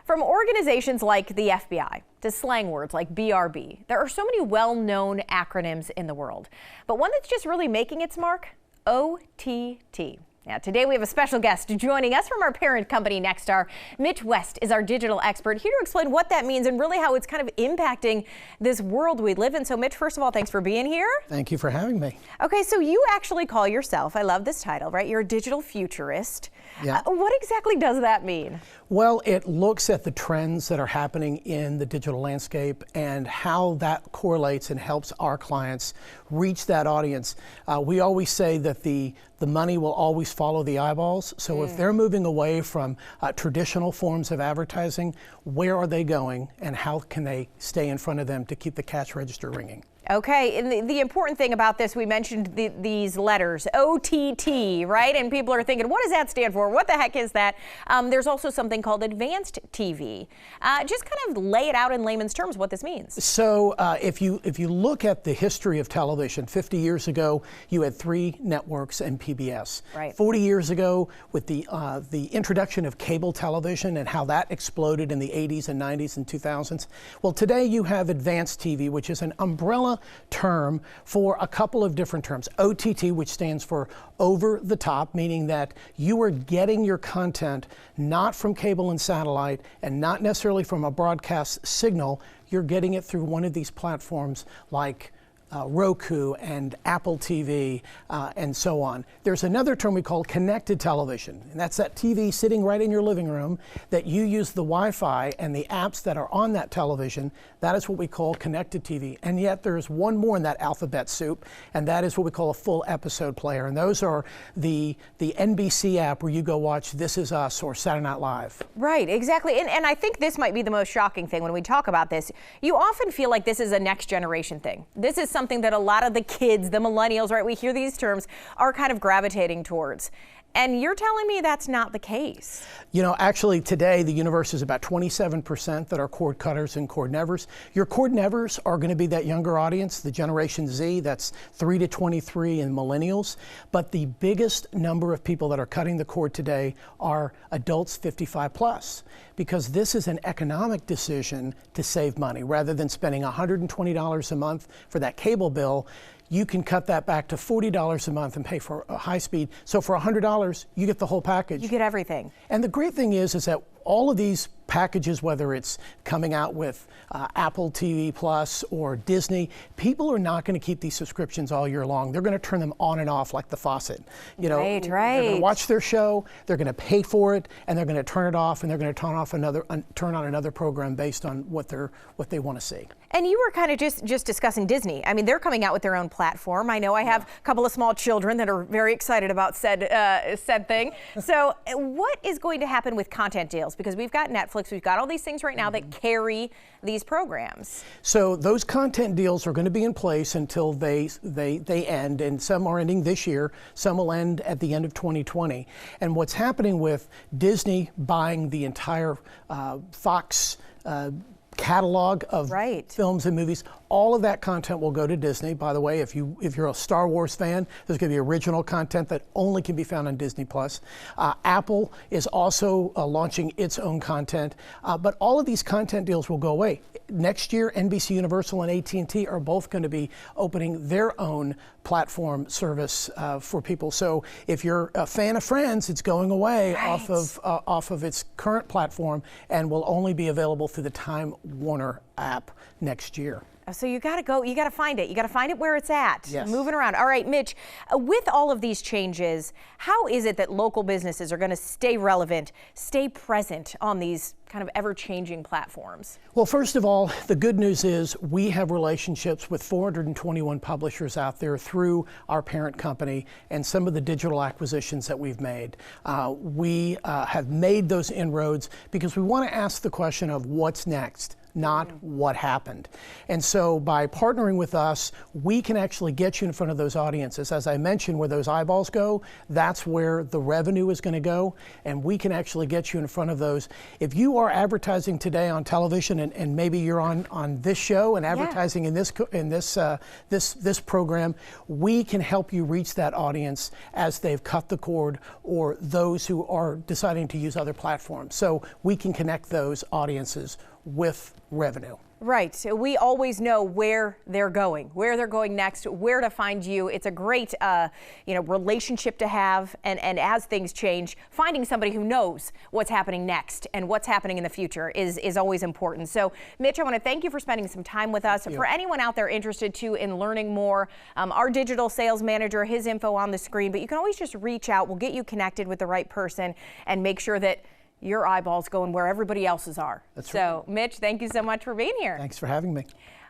From organizations like the FBI to slang words like BRB, there are so many well-known acronyms in the world. But one that's just really making its mark, OTT. Now, today we have a special guest joining us from our parent company, Nexstar. Mitch West is our digital expert, here to explain what that means and really how it's kind of impacting this world we live in. So, Mitch, first of all, thanks for being here. Thank you for having me. Okay, so you actually call yourself, I love this title, right? You're a digital futurist. Yeah. What exactly does that mean? Well, it looks at the trends that are happening in the digital landscape and how that correlates and helps our clients reach that audience. We always say that the money will always follow the eyeballs. So if they're moving away from traditional forms of advertising, where are they going and how can they stay in front of them to keep the cash register ringing? Okay, and the important thing about this, we mentioned these letters, OTT, right? And people are thinking, what does that stand for? What the heck is that? There's also something called advanced TV. Just kind of lay it out in layman's terms what this means. So if you look at the history of television, 50 years ago, you had 3 networks and PBS. Right. 40 years ago, with the introduction of cable television and how that exploded in the 80s and 90s and 2000s. Well, today you have advanced TV, which is an umbrella term for a couple of different terms. OTT, which stands for over the top, meaning that you are getting your content not from cable and satellite and not necessarily from a broadcast signal. You're getting it through one of these platforms like Roku and Apple TV and so on. There's another term we call connected television, and that's that TV sitting right in your living room that you use the Wi-Fi and the apps that are on that television. That is what we call connected TV. And yet there's one more in that alphabet soup, and that is what we call a full episode player. And those are the NBC app where you go watch This Is Us or Saturday Night Live. Right, exactly. And I think this might be the most shocking thing when we talk about this. You often feel like this is a next generation thing. This is something that a lot of the kids, the millennials, right, we hear these terms, are kind of gravitating towards. And you're telling me that's not the case. You know, actually today the universe is about 27% that are cord cutters and cord nevers. Your cord nevers are going to be that younger audience, the Generation Z, that's 3 to 23 and millennials. But the biggest number of people that are cutting the cord today are adults 55 plus, because this is an economic decision to save money. Rather than spending $120 a month for that cable bill, you can cut that back to $40 a month and pay for a high speed. So for $100, you get the whole package. You get everything. And the great thing is that all of these packages, whether it's coming out with Apple TV Plus or Disney, people are not going to keep these subscriptions all year long. They're going to turn them on and off like the faucet. You know, right. They're going to watch their show, they're going to pay for it, and they're going to turn it off, and they're going to turn on another program based on what they want to see. And you were kind of just discussing Disney. I mean, they're coming out with their own platform. I know I have a couple of small children that are very excited about said thing. So what is going to happen with content deals? Because we've got Netflix, we've got all these things right now that carry these programs. So those content deals are going to be in place until they end, and some are ending this year, some will end at the end of 2020. And what's happening with Disney buying the entire Fox catalog of films and movies, all of that content will go to Disney. By the way, if you're a Star Wars fan, there's going to be original content that only can be found on Disney Plus. Apple is also launching its own content, but all of these content deals will go away. Next year, NBC Universal and AT&T are both going to be opening their own platform service for people. So if you're a fan of Friends, it's going away off of its current platform and will only be available through the Time Warner app next year. So you got to go, you got to find it. You got to find it where it's at, yes. Moving around. All right, Mitch, with all of these changes, how is it that local businesses are going to stay relevant, stay present on these kind of ever-changing platforms? Well, first of all, the good news is we have relationships with 421 publishers out there through our parent company and some of the digital acquisitions that we've made. We have made those inroads because we want to ask the question of what's next. not what happened. And so by partnering with us, we can actually get you in front of those audiences. As I mentioned, where those eyeballs go, that's where the revenue is going to go, and we can actually get you in front of those. If you are advertising today on television, and maybe you're on this show and advertising in this program, we can help you reach that audience as they've cut the cord, or those who are deciding to use other platforms. So we can connect those audiences with revenue. Right. So we always know where they're going next, where to find you. It's a great, relationship to have. And as things change, finding somebody who knows what's happening next and what's happening in the future is always important. So, Mitch, I want to thank you for spending some time with us. For anyone out there interested too in learning more, our digital sales manager, his info on the screen, but you can always just reach out. We'll get you connected with the right person and make sure that your eyeballs going where everybody else's are. That's right. So, Mitch, thank you so much for being here. Thanks for having me.